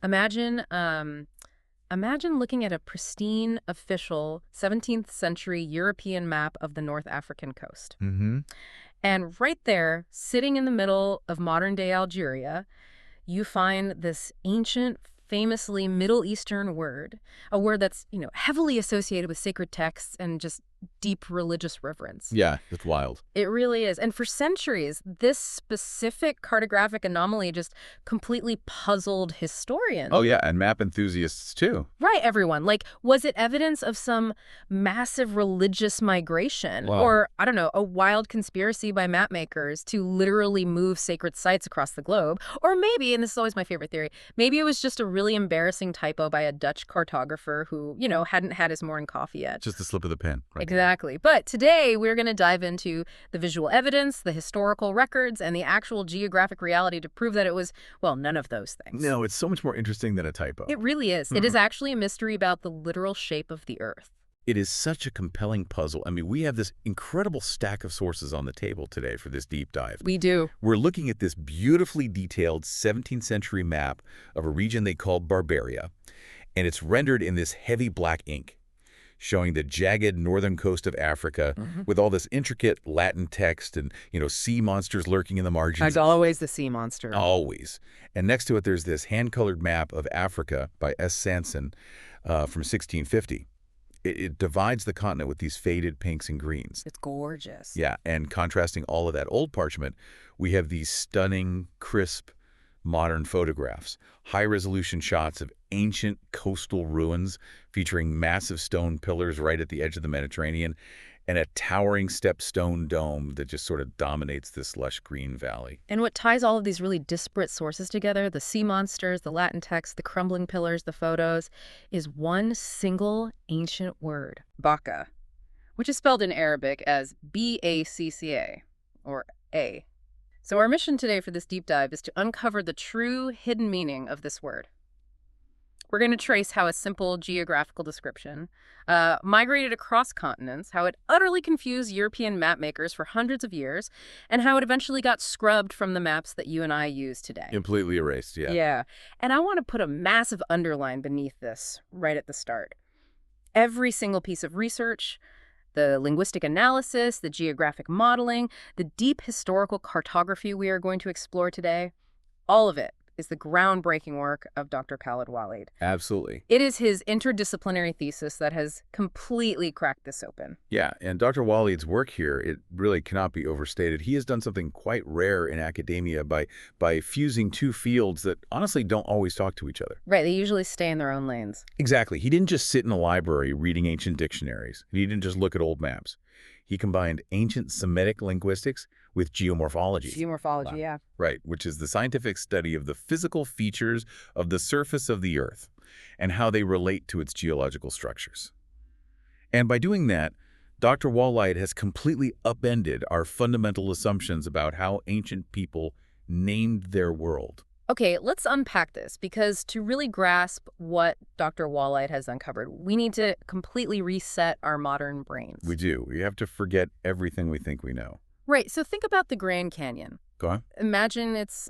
Imagine, imagine looking at a pristine, official 17th century European map of the North African coast. Mm-hmm. And right there, sitting in the middle of modern-day Algeria, you find this ancient, famously Middle Eastern word, a word that's, heavily associated with sacred texts and just deep religious reverence. Yeah, it's wild. It really is. And for centuries, this specific cartographic anomaly just completely puzzled historians. Oh, yeah, and map enthusiasts, too. Right, everyone. Like, was it evidence of some massive religious migration? Wow. Or, I don't know, a wild conspiracy by mapmakers to literally move sacred sites across the globe? Or maybe, and this is always my favorite theory, maybe it was just a really embarrassing typo by a Dutch cartographer who, hadn't had his morning coffee yet. Just a slip of the pen. Right. Exactly. But today, we're going to dive into the visual evidence, the historical records, and the actual geographic reality to prove that it was, well, none of those things. No, it's so much more interesting than a typo. It really is. It is actually a mystery about the literal shape of the Earth. It is such a compelling puzzle. I mean, we have this incredible stack of sources on the table today for this deep dive. We do. We're looking at this beautifully detailed 17th century map of a region they called Barbaria, and it's rendered in this heavy black ink, showing the jagged northern coast of Africa with all this intricate Latin text and, sea monsters lurking in the margins. As always, the sea monster. Always. And next to it, there's this hand-colored map of Africa by S. Sanson from 1650. It divides the continent with these faded pinks and greens. It's gorgeous. Yeah, and contrasting all of that old parchment, we have these stunning, crisp, modern photographs, high-resolution shots of ancient coastal ruins featuring massive stone pillars right at the edge of the Mediterranean and a towering step-stone dome that just sort of dominates this lush green valley. And what ties all of these really disparate sources together, the sea monsters, the Latin text, the crumbling pillars, the photos, is one single ancient word, Baka, which is spelled in Arabic as B-A-C-C-A, or A. So our mission today for this deep dive is to uncover the true hidden meaning of this word. We're going to trace how a simple geographical description migrated across continents, how it utterly confused European mapmakers for hundreds of years, and how it eventually got scrubbed from the maps that you and I use today. Completely erased, yeah. Yeah. And I want to put a massive underline beneath this right at the start. Every single piece of research, the linguistic analysis, the geographic modeling, the deep historical cartography we are going to explore today, all of it is the groundbreaking work of Dr. Khaled Waleed. Absolutely. It is his interdisciplinary thesis that has completely cracked this open. Yeah, and Dr. Waleed's work here, it really cannot be overstated. He has done something quite rare in academia by fusing two fields that honestly don't always talk to each other. Right, they usually stay in their own lanes. Exactly. He didn't just sit in a library reading ancient dictionaries. He didn't just look at old maps. He combined ancient Semitic linguistics with geomorphology. Geomorphology, yeah. Right, which is the scientific study of the physical features of the surface of the Earth and how they relate to its geological structures. And by doing that, Dr. Waleed has completely upended our fundamental assumptions about how ancient people named their world. Okay, let's unpack this, because to really grasp what Dr. Waleed has uncovered, we need to completely reset our modern brains. We do. We have to forget everything we think we know. Right, so think about the Grand Canyon. Go on. Imagine it's,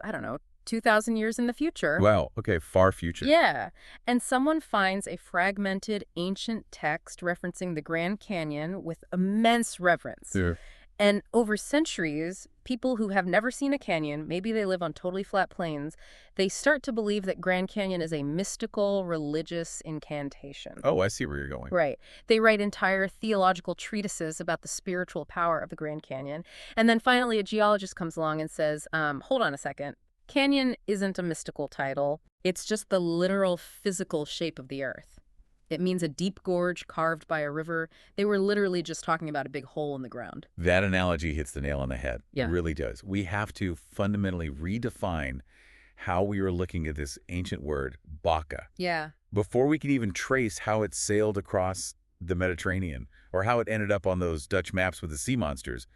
2,000 years in the future. Wow, okay, far future. Yeah, and someone finds a fragmented ancient text referencing the Grand Canyon with immense reverence. Yeah. And over centuries, people who have never seen a canyon, maybe they live on totally flat plains, they start to believe that Grand Canyon is a mystical, religious incantation. Oh, I see where you're going. Right. They write entire theological treatises about the spiritual power of the Grand Canyon. And then finally, a geologist comes along and says, hold on a second. Canyon isn't a mystical title. It's just the literal physical shape of the Earth. It means a deep gorge carved by a river. They were literally just talking about a big hole in the ground. That analogy hits the nail on the head. Yeah. It really does. We have to fundamentally redefine how we are looking at this ancient word, baka. Yeah. Before we can even trace how it sailed across the Mediterranean or how it ended up on those Dutch maps with the sea monsters,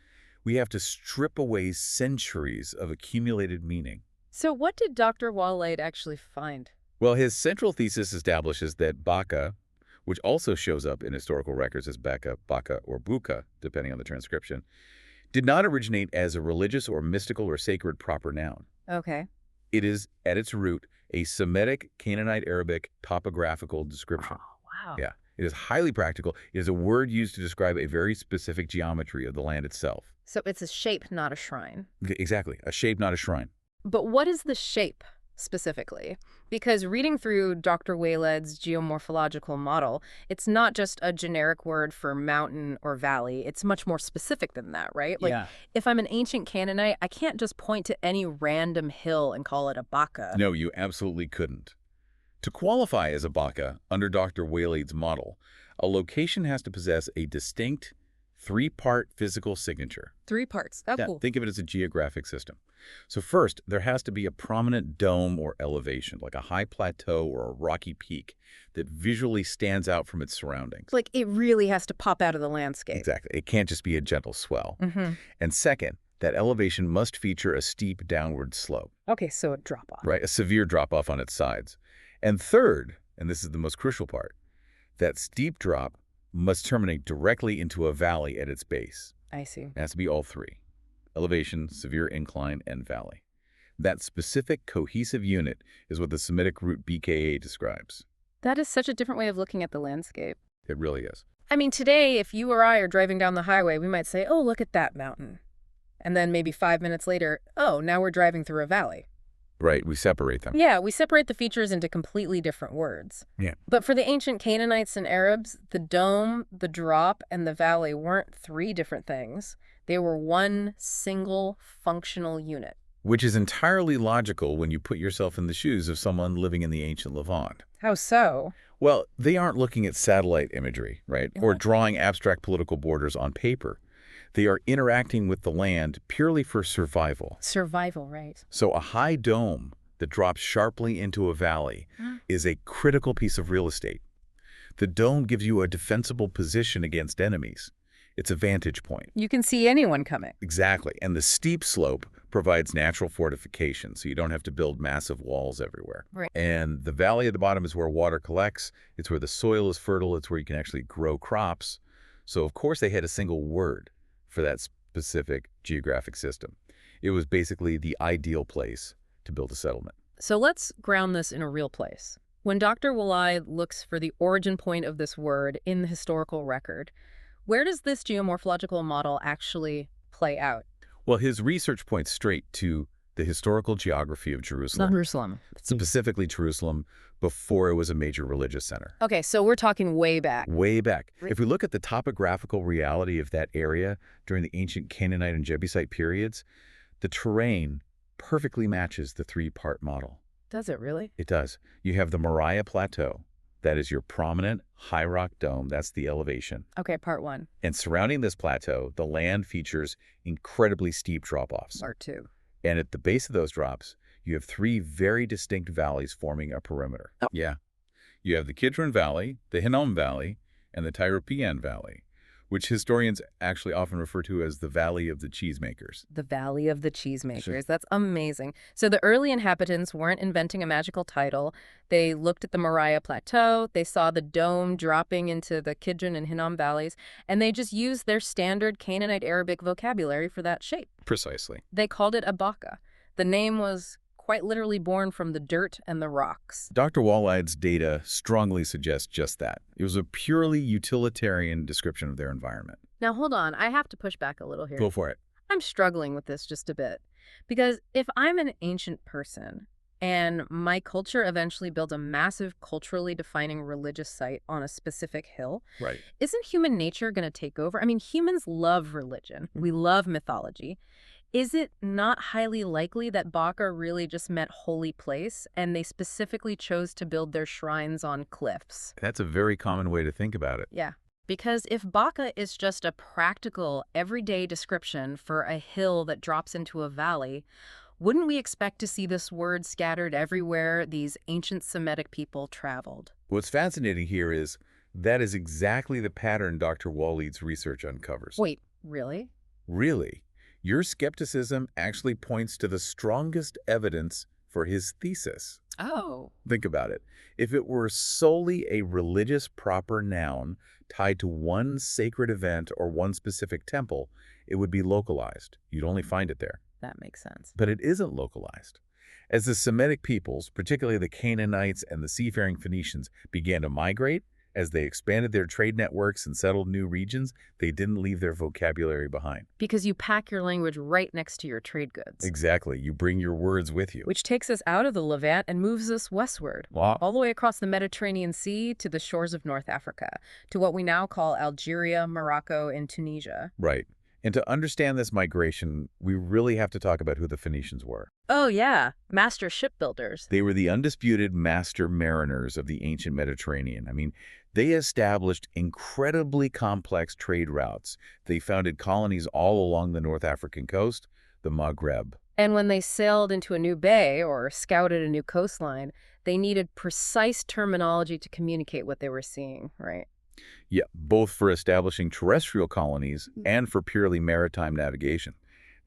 we have to strip away centuries of accumulated meaning. So what did Dr. Waleed actually find? Well, his central thesis establishes that baka, which also shows up in historical records as Becca, Baka, or Buka, depending on the transcription, did not originate as a religious or mystical or sacred proper noun. Okay. It is, at its root, a Semitic Canaanite Arabic topographical description. Oh, wow. Yeah, it is highly practical. It is a word used to describe a very specific geometry of the land itself. So it's a shape, not a shrine. Exactly, a shape, not a shrine. But what is the shape specifically? Because reading through Dr. Waleed's geomorphological model, it's not just a generic word for mountain or valley. It's much more specific than that, right? Like, Yeah. if I'm an ancient Canaanite, I can't just point to any random hill and call it a Baca. No, you absolutely couldn't. To qualify as a Baca under Dr. Waleed's model, a location has to possess a distinct three-part physical signature. 3 parts. Oh, Yeah, cool. think of it as a geographic system. So first, there has to be a prominent dome or elevation, like a high plateau or a rocky peak, that visually stands out from its surroundings. Like, it really has to pop out of the landscape. Exactly. It can't just be a gentle swell. Mm-hmm. And second, that elevation must feature a steep downward slope, Okay, so a drop-off. right? A severe drop-off on its sides. And third, and this is the most crucial part, that steep drop must terminate directly into a valley at its base. I see. It has to be all three: elevation, severe incline, and valley. That specific cohesive unit is what the Semitic root BKA describes. That is such a different way of looking at the landscape. It really is. I mean, today, if you or I are driving down the highway, we might say, oh, look at that mountain. And then maybe 5 minutes later, oh, now we're driving through a valley. Right, we separate them. Yeah, we separate the features into completely different words. Yeah. But for the ancient Canaanites and Arabs, the dome, the drop, and the valley weren't 3 different things. They were one single functional unit. Which is entirely logical when you put yourself in the shoes of someone living in the ancient Levant. How so? Well, they aren't looking at satellite imagery, right? Or drawing abstract political borders on paper. They are interacting with the land purely for survival. Survival, right. So a high dome that drops sharply into a valley is a critical piece of real estate. The dome gives you a defensible position against enemies. It's a vantage point. You can see anyone coming. Exactly. And the steep slope provides natural fortification, so you don't have to build massive walls everywhere. Right. And the valley at the bottom is where water collects. It's where the soil is fertile. It's where you can actually grow crops. So, of course, they had a single word for that specific geographic system. It was basically the ideal place to build a settlement. So let's ground this in a real place. When Dr. Waleed looks for the origin point of this word in the historical record, where does this geomorphological model actually play out? Well, his research points straight to the historical geography of Jerusalem, Jerusalem. specifically Jerusalem, before it was a major religious center. Okay, so we're talking way back. Way back. If we look at the topographical reality of that area during the ancient Canaanite and Jebusite periods, the terrain perfectly matches the 3-part model. Does it really? It does. You have the Moriah Plateau. That is your prominent high rock dome. That's the elevation. Okay, part 1. And surrounding this plateau, the land features incredibly steep drop-offs. Part 2. And at the base of those drops, you have 3 very distinct valleys forming a perimeter. Oh. Yeah. You have the Kidron Valley, the Hinnom Valley, and the Tyropean Valley, which historians actually often refer to as the Valley of the Cheesemakers. The Valley of the Cheesemakers. That's amazing. So the early inhabitants weren't inventing a magical title. They looked at the Moriah Plateau, they saw the dome dropping into the Kidron and Hinnom valleys, and they just used their standard Canaanite Arabic vocabulary for that shape. Precisely. They called it a Baca. The name was quite literally born from the dirt and the rocks. Dr. Waleed's data strongly suggests just that. It was a purely utilitarian description of their environment. Now, hold on. I have to push back a little here. Go for it. I'm struggling with this just a bit. Because if I'm an ancient person and my culture eventually builds a massive culturally defining religious site on a specific hill, Right. isn't human nature going to take over? I mean, humans love religion. We love mythology. Is it not highly likely that Baca really just meant holy place and they specifically chose to build their shrines on cliffs? That's a very common way to think about it. Yeah. Because if Baca is just a practical, everyday description for a hill that drops into a valley, wouldn't we expect to see this word scattered everywhere these ancient Semitic people traveled? What's fascinating here is that is exactly the pattern Dr. Waleed's research uncovers. Wait, really? Really? Your skepticism actually points to the strongest evidence for his thesis. Oh. Think about it. If it were solely a religious proper noun tied to one sacred event or one specific temple, it would be localized. You'd only find it there. That makes sense. But it isn't localized. As the Semitic peoples, particularly the Canaanites and the seafaring Phoenicians, began to migrate, as they expanded their trade networks and settled new regions, they didn't leave their vocabulary behind. Because you pack your language right next to your trade goods. Exactly. You bring your words with you. Which takes us out of the Levant and moves us westward, Wow. all the way across the Mediterranean Sea to the shores of North Africa, to what we now call Algeria, Morocco, and Tunisia. Right. And to understand this migration, we really have to talk about who the Phoenicians were. Oh yeah, master shipbuilders. They were the undisputed master mariners of the ancient Mediterranean. I mean, they established incredibly complex trade routes. They founded colonies all along the North African coast, the Maghreb. And when they sailed into a new bay or scouted a new coastline, they needed precise terminology to communicate what they were seeing, right? Yeah, both for establishing terrestrial colonies and for purely maritime navigation.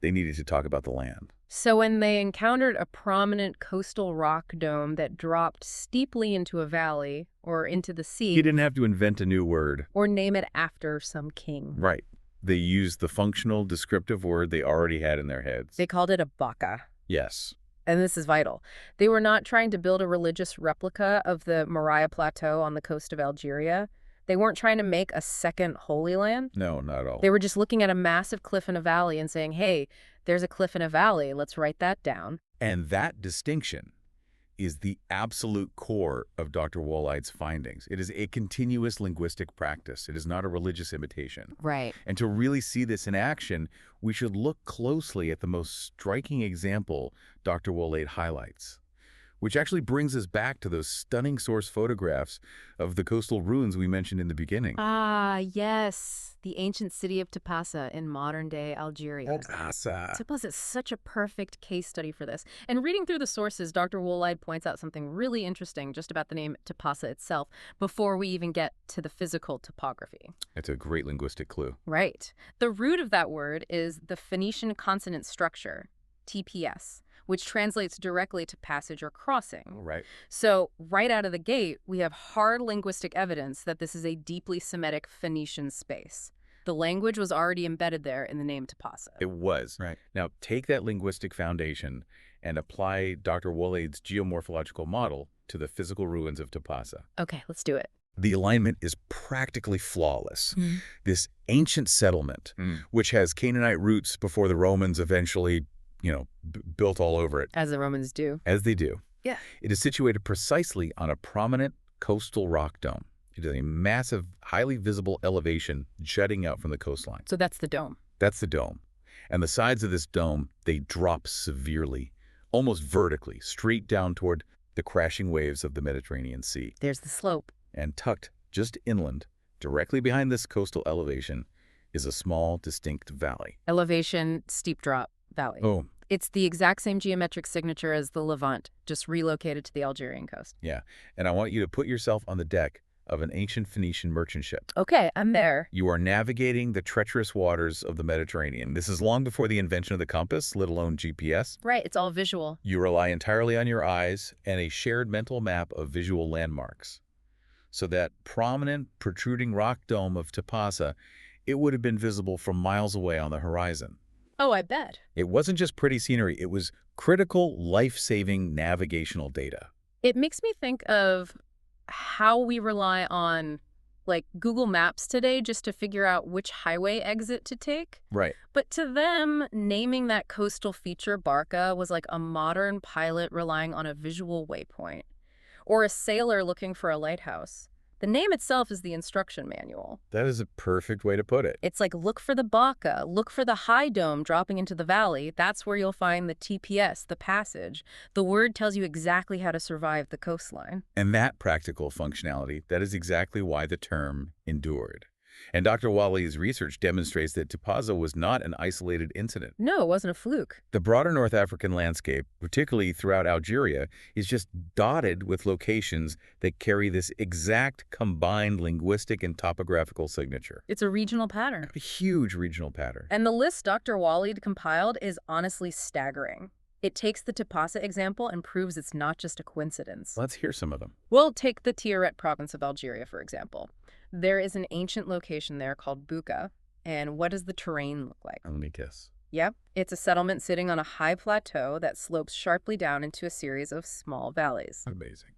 They needed to talk about the land. So when they encountered a prominent coastal rock dome that dropped steeply into a valley or into the sea... He didn't have to invent a new word. Or name it after some king. Right. They used the functional, descriptive word they already had in their heads. They called it a baka. Yes. And this is vital. They were not trying to build a religious replica of the Moria Plateau on the coast of Algeria. They weren't trying to make a second Holy Land. No, not at all. They were just looking at a massive cliff in a valley and saying, hey, there's a cliff in a valley. Let's write that down. And that distinction is the absolute core of Dr. Waleed's findings. It is a continuous linguistic practice. It is not a religious imitation. Right. And to really see this in action, we should look closely at the most striking example Dr. Waleed highlights, which actually brings us back to those stunning source photographs of the coastal ruins we mentioned in the beginning. Ah, yes. The ancient city of Tipasa in modern-day Algeria. Tipasa is such a perfect case study for this. And reading through the sources, Dr. Waleed points out something really interesting just about the name Tipasa itself before we even get to the physical topography. It's a great linguistic clue. Right. The root of that word is the Phoenician consonant structure, TPS, which translates directly to passage or crossing. Right. So right out of the gate, we have hard linguistic evidence that this is a deeply Semitic Phoenician space. The language was already embedded there in the name Tipasa. It was. Right. Now, take that linguistic foundation and apply Dr. Waleed's geomorphological model to the physical ruins of Tipasa. Okay, let's do it. The alignment is practically flawless. This ancient settlement, which has Canaanite roots before the Romans eventually built all over it. As the Romans do. As they do. Yeah. It is situated precisely on a prominent coastal rock dome. It is a massive, highly visible elevation jutting out from the coastline. So that's the dome. That's the dome. And the sides of this dome, they drop severely, almost vertically, straight down toward the crashing waves of the Mediterranean Sea. There's the slope. And tucked just inland, directly behind this coastal elevation, is a small, distinct valley. Elevation, steep drop. Valley. Oh. It's the exact same geometric signature as the Levant, just relocated to the Algerian coast. Yeah, and I want you to put yourself on the deck of an ancient Phoenician merchant ship. Okay, I'm there. You are navigating the treacherous waters of the Mediterranean. This is long before the invention of the compass, let alone GPS. Right, it's all visual. You rely entirely on your eyes and a shared mental map of visual landmarks. So that prominent, protruding rock dome of Tipasa, it would have been visible from miles away on the horizon. Oh, I bet. It wasn't just pretty scenery. It was critical, life-saving navigational data. It makes me think of how we rely on, like, Google Maps today just to figure out which highway exit to take. Right. But to them, naming that coastal feature Barca was like a modern pilot relying on a visual waypoint, or a sailor looking for a lighthouse. The name itself is the instruction manual. That is a perfect way to put it. It's like, look for the Baca, look for the high dome dropping into the valley. That's where you'll find the TPS, the passage. The word tells you exactly how to survive the coastline. And that practical functionality, that is exactly why the term endured. And Dr. Waleed's research demonstrates that Tipasa was not an isolated incident. No, it wasn't a fluke. The broader North African landscape, particularly throughout Algeria, is just dotted with locations that carry this exact combined linguistic and topographical signature. It's a regional pattern. A huge regional pattern. And the list Dr. Waleed compiled is honestly staggering. It takes the Tipasa example and proves it's not just a coincidence. Let's hear some of them. We'll take the Tiaret province of Algeria, for example. There is an ancient location there called Buka. And what does the terrain look like? Let me guess. Yep, it's a settlement sitting on a high plateau that slopes sharply down into a series of small valleys. Amazing.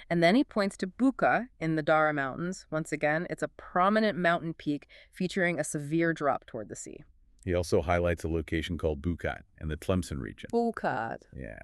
And then he points to Buka in the Dara Mountains. Once again, it's a prominent mountain peak featuring a severe drop toward the sea. He also highlights a location called Bukat in the Tlemcen region. Bukat. Yeah.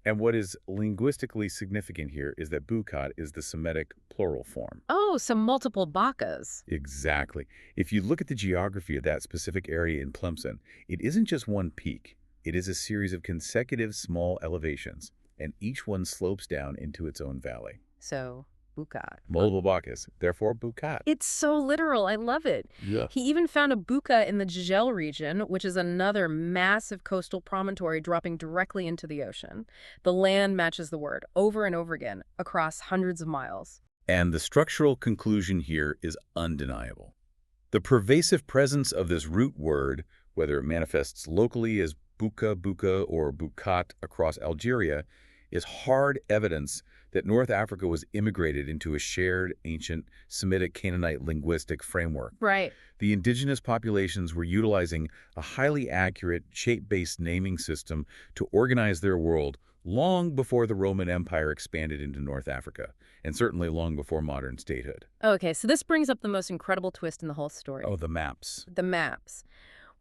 And what is linguistically significant here is that Bukat is the Semitic plural form. Oh, some multiple bakas. Exactly. If you look at the geography of that specific area in Tlemcen, it isn't just one peak. It is a series of consecutive small elevations, and each one slopes down into its own valley. So, Bukat. Multiple bakas, therefore Bukat. It's so literal. I love it. Yeah. He even found a buka in the Jejel region, which is another massive coastal promontory dropping directly into the ocean. The land matches the word over and over again across hundreds of miles. And the structural conclusion here is undeniable. The pervasive presence of this root word, whether it manifests locally as buka or bukat across Algeria, is hard evidence that North Africa was immigrated into a shared ancient Semitic Canaanite linguistic framework. Right. The indigenous populations were utilizing a highly accurate, shape-based naming system to organize their world long before the Roman Empire expanded into North Africa, and certainly long before modern statehood. Okay, so this brings up the most incredible twist in the whole story. Oh, the maps. The maps.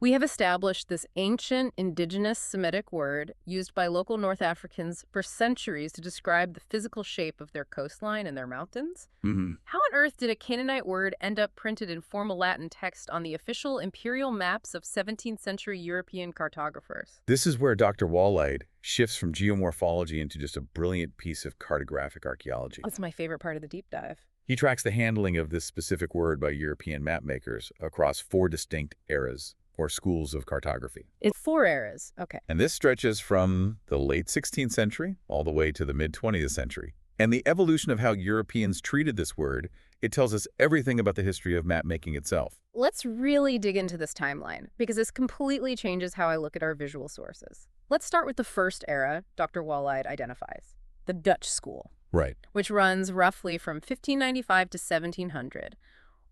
We have established this ancient indigenous Semitic word used by local North Africans for centuries to describe the physical shape of their coastline and their mountains. Mm-hmm. How on earth did a Canaanite word end up printed in formal Latin text on the official imperial maps of 17th century European cartographers? This is where Dr. Waleed shifts from geomorphology into just a brilliant piece of cartographic archaeology. That's my favorite part of the deep dive. He tracks the handling of this specific word by European mapmakers across 4 distinct eras, or schools of cartography. It's 4 eras. Okay. And this stretches from the late 16th century all the way to the mid-20th century. And the evolution of how Europeans treated this word, it tells us everything about the history of map-making itself. Let's really dig into this timeline, because this completely changes how I look at our visual sources. Let's start with the first era Dr. Waleed identifies, the Dutch school, Right. which runs roughly from 1595 to 1700.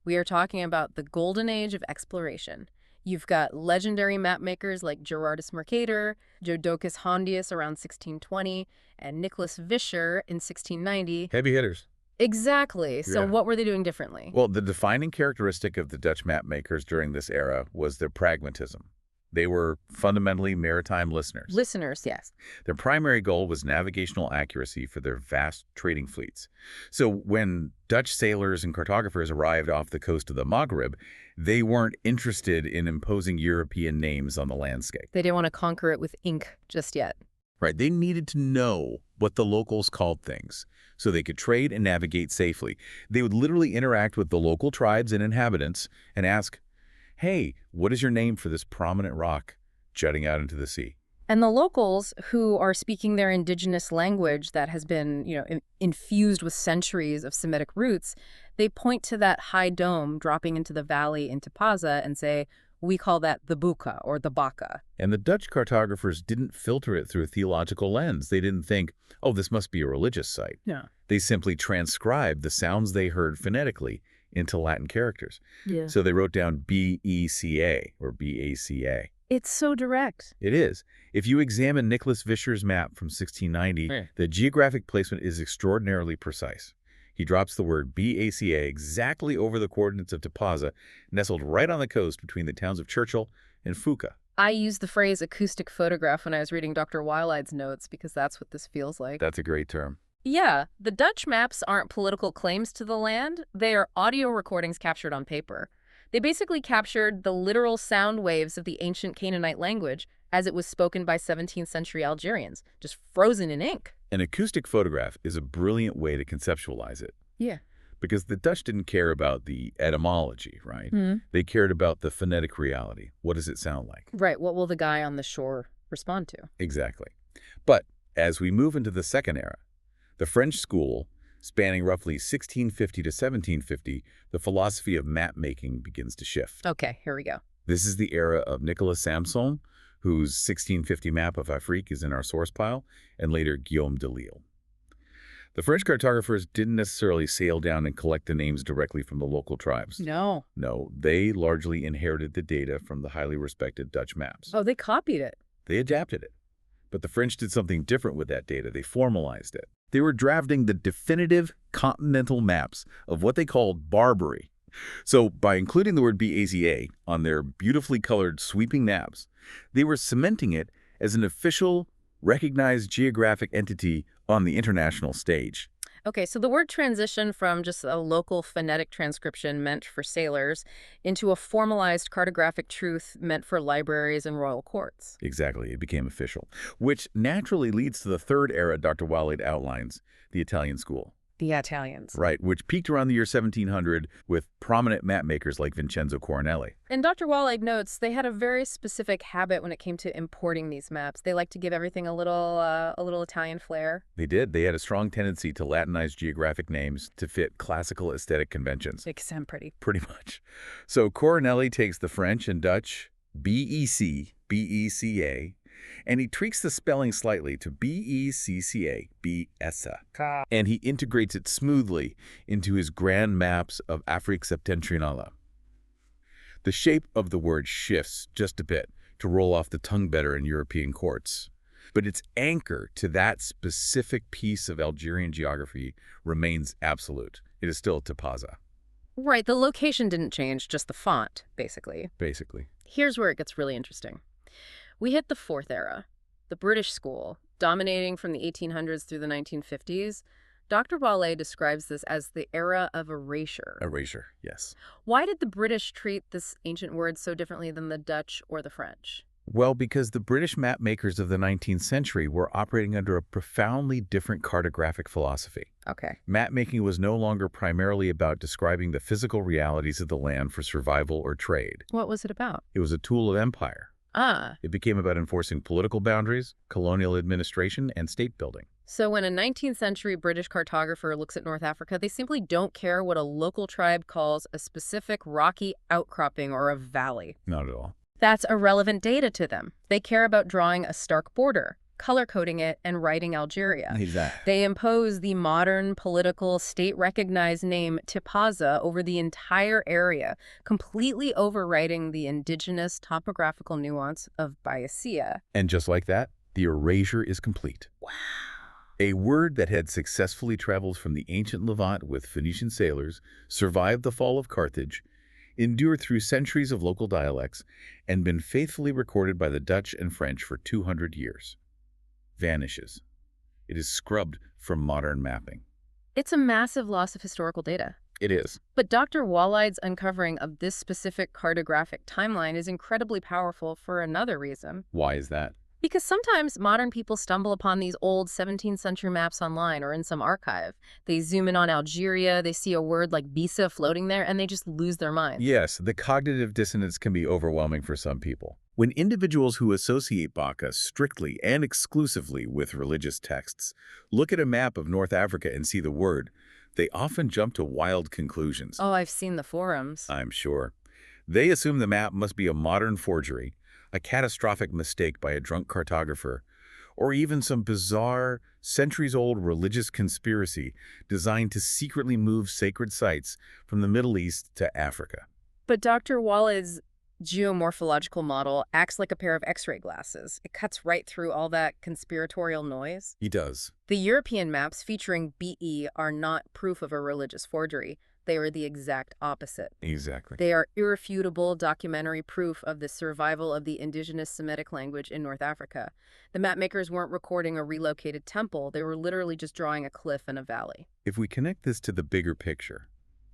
We are talking about the golden age of exploration. You've got legendary mapmakers like Gerardus Mercator, Jodocus Hondius around 1620, and Nicholas Vischer in 1690. Heavy hitters. Exactly. So Yeah. what were they doing differently? Well, the defining characteristic of the Dutch mapmakers during this era was their pragmatism. They were fundamentally maritime listeners. Listeners, yes. Their primary goal was navigational accuracy for their vast trading fleets. So when Dutch sailors and cartographers arrived off the coast of the Maghreb, they weren't interested in imposing European names on the landscape. They didn't want to conquer it with ink just yet. Right? They needed to know what the locals called things so they could trade and navigate safely. They would literally interact with the local tribes and inhabitants and ask, hey, what is your name for this prominent rock jutting out into the sea? And the locals, who are speaking their indigenous language that has been, infused with centuries of Semitic roots, they point to that high dome dropping into the valley in Teibaza and say, we call that the Buka or the Baka. And the Dutch cartographers didn't filter it through a theological lens. They didn't think, oh, this must be a religious site. Yeah. They simply transcribed the sounds they heard phonetically into Latin characters. Yeah. So they wrote down B-E-C-A or B-A-C-A. It's so direct. It is. If you examine Nicholas Vischer's map from 1690, the geographic placement is extraordinarily precise. He drops the word B-A-C-A exactly over the coordinates of Teibaza, nestled right on the coast between the towns of Churchill and Fuka. I used the phrase acoustic photograph when I was reading Dr. Waleed's notes because that's what this feels like. That's a great term. Yeah, the Dutch maps aren't political claims to the land. They are audio recordings captured on paper. They basically captured the literal sound waves of the ancient Canaanite language as it was spoken by 17th century Algerians, just frozen in ink. An acoustic photograph is a brilliant way to conceptualize it. Yeah. Because the Dutch didn't care about the etymology, right? Mm-hmm. They cared about the phonetic reality. What does it sound like? Right. What will the guy on the shore respond to? Exactly. But as we move into the second era, the French school, spanning roughly 1650 to 1750, the philosophy of map-making begins to shift. Okay, here we go. This is the era of Nicolas Samson, whose 1650 map of Afrique is in our source pile, and later Guillaume Delisle. The French cartographers didn't necessarily sail down and collect the names directly from the local tribes. No. No, they largely inherited the data from the highly respected Dutch maps. Oh, they copied it. They adapted it. But the French did something different with that data. They formalized it. They were drafting the definitive continental maps of what they called Barbary. So by including the word BAZA on their beautifully colored sweeping maps, they were cementing it as an official, recognized geographic entity on the international stage. Okay, so the word transitioned from just a local phonetic transcription meant for sailors into a formalized cartographic truth meant for libraries and royal courts. Exactly, it became official, which naturally leads to the third era Dr. Waleed outlines, the Italian school. The Italians. Right, which peaked around the year 1700 with prominent map makers like Vincenzo Coronelli. And Dr. Waleed notes they had a very specific habit when it came to importing these maps. They like to give everything a little Italian flair. They did. They had a strong tendency to Latinize geographic names to fit classical aesthetic conventions. They sound pretty. Pretty much. So Coronelli takes the French and Dutch BEC, BECA, and he tweaks the spelling slightly to BECCA, Becca, and he integrates it smoothly into his grand maps of Afrique Septentrionale. The shape of the word shifts just a bit to roll off the tongue better in European courts, but its anchor to that specific piece of Algerian geography remains absolute. It is still Tipasa. Right, the location didn't change, just the font, basically. Basically. Here's where it gets really interesting. We hit the fourth era, the British school, dominating from the 1800s through the 1950s. Dr. Waleed describes this as the era of erasure. Erasure, yes. Why did the British treat this ancient word so differently than the Dutch or the French? Well, because the British map makers of the 19th century were operating under a profoundly different cartographic philosophy. Okay. Map making was no longer primarily about describing the physical realities of the land for survival or trade. What was it about? It was a tool of empire. It became about enforcing political boundaries, colonial administration, and state building. So when a 19th century British cartographer looks at North Africa, they simply don't care what a local tribe calls a specific rocky outcropping or a valley. Not at all. That's irrelevant data to them. They care about drawing a stark border, color-coding it, and writing Algeria. Exactly. They impose the modern, political, state-recognized name Tipaza over the entire area, completely overwriting the indigenous topographical nuance of Bayacia. And just like that, the erasure is complete. Wow. A word that had successfully traveled from the ancient Levant with Phoenician sailors, survived the fall of Carthage, endured through centuries of local dialects, and been faithfully recorded by the Dutch and French for 200 years. Vanishes. It is scrubbed from modern mapping. It's a massive loss of historical data. It is. But Dr. Waleed's uncovering of this specific cartographic timeline is incredibly powerful for another reason. Why is that? Because sometimes modern people stumble upon these old 17th century maps online or in some archive. They zoom in on Algeria, they see a word like Bisa floating there, and they just lose their minds. Yes, the cognitive dissonance can be overwhelming for some people. When individuals who associate Baka strictly and exclusively with religious texts look at a map of North Africa and see the word, they often jump to wild conclusions. Oh, I've seen the forums. I'm sure. They assume the map must be a modern forgery, a catastrophic mistake by a drunk cartographer, or even some bizarre, centuries-old religious conspiracy designed to secretly move sacred sites from the Middle East to Africa. But Dr. Waleed's geomorphological model acts like a pair of X-ray glasses. It cuts right through all that conspiratorial noise. He does. The European maps featuring BE are not proof of a religious forgery. They are the exact opposite. Exactly. They are irrefutable documentary proof of the survival of the indigenous Semitic language in North Africa. The mapmakers weren't recording a relocated temple. They were literally just drawing a cliff and a valley. If we connect this to the bigger picture,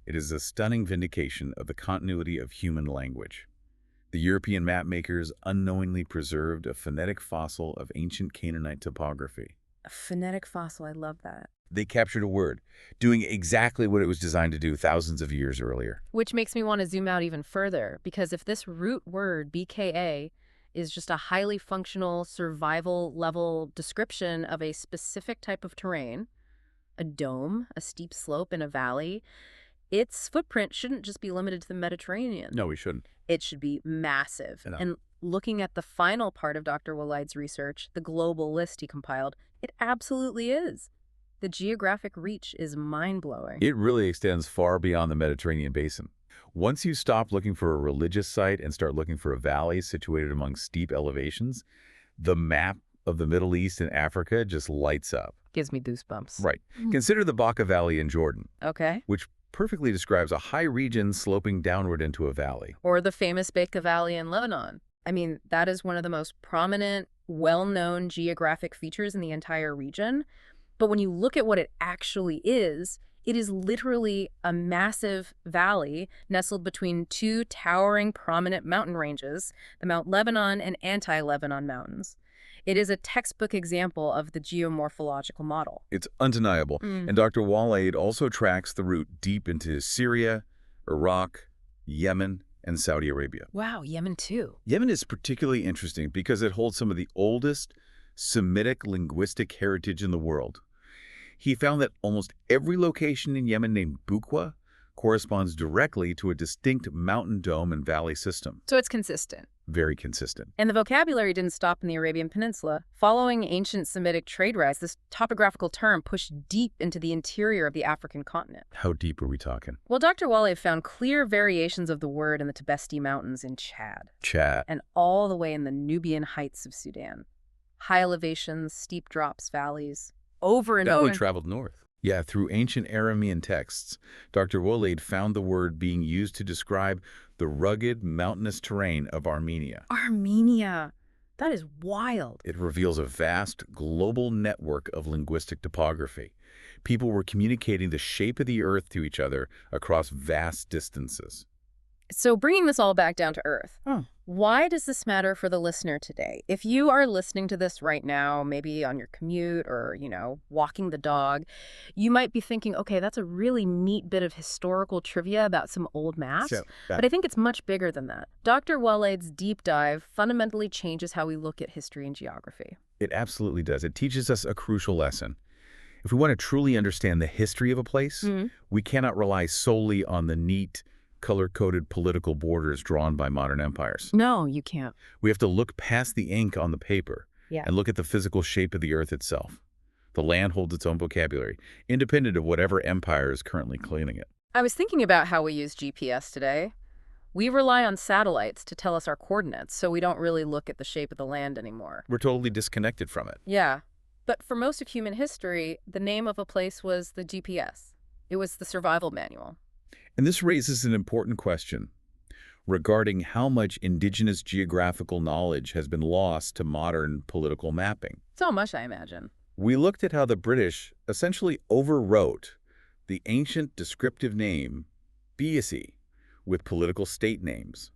it is a stunning vindication of the continuity of human language. The European mapmakers unknowingly preserved a phonetic fossil of ancient Canaanite topography. A phonetic fossil, I love that. They captured a word, doing exactly what it was designed to do thousands of years earlier. Which makes me want to zoom out even further, because if this root word, BKA, is just a highly functional survival-level description of a specific type of terrain, a dome, a steep slope in a valley, its footprint shouldn't just be limited to the Mediterranean. No, we shouldn't. It should be massive. No. And looking at the final part of Dr. Waleed's research, the global list he compiled, it absolutely is. The geographic reach is mind-blowing. It really extends far beyond the Mediterranean basin. Once you stop looking for a religious site and start looking for a valley situated among steep elevations, the map of the Middle East and Africa just lights up. Gives me goosebumps. Right. Consider the Bekaa Valley in Jordan, Okay. which perfectly describes a high region sloping downward into a valley. Or the famous Becca Valley in Lebanon. I mean, that is one of the most prominent, well-known geographic features in the entire region. But when you look at what it actually is, it is literally a massive valley nestled between two towering prominent mountain ranges, the Mount Lebanon and Anti-Lebanon Mountains. It is a textbook example of the geomorphological model. It's undeniable. And Dr. Waleed also tracks the route deep into Syria, Iraq, Yemen, and Saudi Arabia. Wow, Yemen too. Yemen is particularly interesting because it holds some of the oldest Semitic linguistic heritage in the world. He found that almost every location in Yemen named Buqua corresponds directly to a distinct mountain dome and valley system. So it's consistent. Very consistent. And the vocabulary didn't stop in the Arabian Peninsula. Following ancient Semitic trade routes, this topographical term pushed deep into the interior of the African continent. How deep are we talking? Well, Dr. Waleed found clear variations of the word in the Tibesti Mountains in Chad. And all the way in the Nubian heights of Sudan. High elevations, steep drops, valleys. Over and over. That traveled north. Yeah, through ancient Aramean texts, Dr. Waleed found the word being used to describe the rugged, mountainous terrain of Armenia. Armenia. That is wild. It reveals a vast, global network of linguistic topography. People were communicating the shape of the earth to each other across vast distances. So bringing this all back down to earth, why does this matter for the listener today? If you are listening to this right now, maybe on your commute or, walking the dog, you might be thinking, okay, that's a really neat bit of historical trivia about some old maps. But I think it's much bigger than that. Dr. Waleed's deep dive fundamentally changes how we look at history and geography. It absolutely does. It teaches us a crucial lesson. If we want to truly understand the history of a place, we cannot rely solely on the neat, color-coded political borders drawn by modern empires. No, you can't. We have to look past the ink on the paper and look at the physical shape of the earth itself. The land holds its own vocabulary, independent of whatever empire is currently claiming it. I was thinking about how we use GPS today. We rely on satellites to tell us our coordinates, so we don't really look at the shape of the land anymore. We're totally disconnected from it. Yeah, but for most of human history, the name of a place was the GPS. It was the survival manual. And this raises an important question regarding how much indigenous geographical knowledge has been lost to modern political mapping. So much, I imagine. We looked at how the British essentially overwrote the ancient descriptive name Biasi with political state names.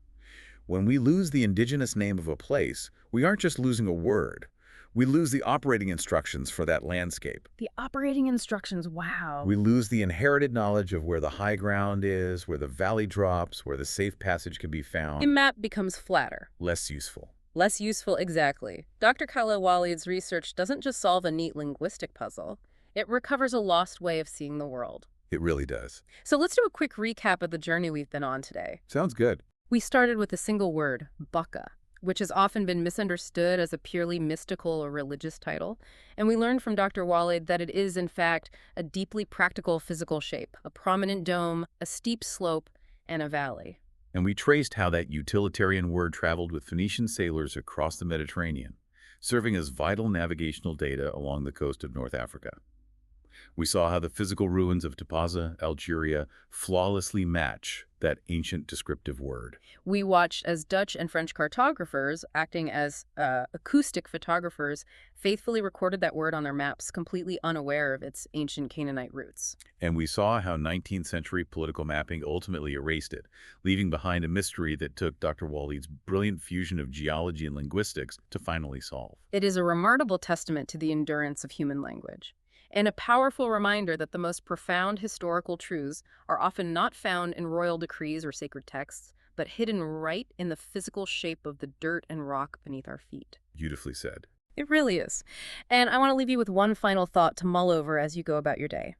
When we lose the indigenous name of a place, we aren't just losing a word. We lose the operating instructions for that landscape. The operating instructions, wow. We lose the inherited knowledge of where the high ground is, where the valley drops, where the safe passage can be found. The map becomes flatter. Less useful. Less useful, exactly. Dr. Khaled Waleed's research doesn't just solve a neat linguistic puzzle. It recovers a lost way of seeing the world. It really does. So let's do a quick recap of the journey we've been on today. Sounds good. We started with a single word, Bekaa, which has often been misunderstood as a purely mystical or religious title. And we learned from Dr. Waleed that it is, in fact, a deeply practical physical shape, a prominent dome, a steep slope, and a valley. And we traced how that utilitarian word traveled with Phoenician sailors across the Mediterranean, serving as vital navigational data along the coast of North Africa. We saw how the physical ruins of Tibasa, Algeria, flawlessly match that ancient descriptive word. We watched as Dutch and French cartographers, acting as acoustic photographers, faithfully recorded that word on their maps, completely unaware of its ancient Canaanite roots. And we saw how 19th century political mapping ultimately erased it, leaving behind a mystery that took Dr. Waleed's brilliant fusion of geology and linguistics to finally solve. It is a remarkable testament to the endurance of human language, and a powerful reminder that the most profound historical truths are often not found in royal decrees or sacred texts, but hidden right in the physical shape of the dirt and rock beneath our feet. Beautifully said. It really is. And I want to leave you with one final thought to mull over as you go about your day.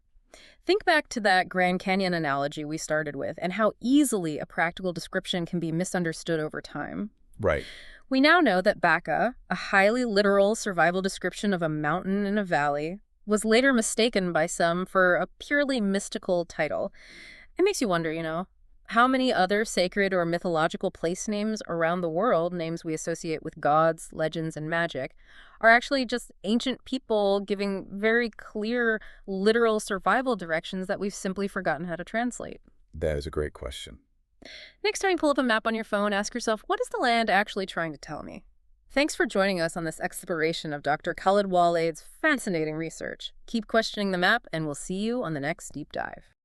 Think back to that Grand Canyon analogy we started with and how easily a practical description can be misunderstood over time. Right. We now know that Bekaa, a highly literal survival description of a mountain and a valley, was later mistaken by some for a purely mystical title. It makes you wonder, how many other sacred or mythological place names around the world, names we associate with gods, legends, and magic, are actually just ancient people giving very clear, literal survival directions that we've simply forgotten how to translate. That is a great question. Next time you pull up a map on your phone, ask yourself, what is the land actually trying to tell me? Thanks for joining us on this exploration of Dr. Khaled Waleed's fascinating research. Keep questioning the map, and we'll see you on the next deep dive.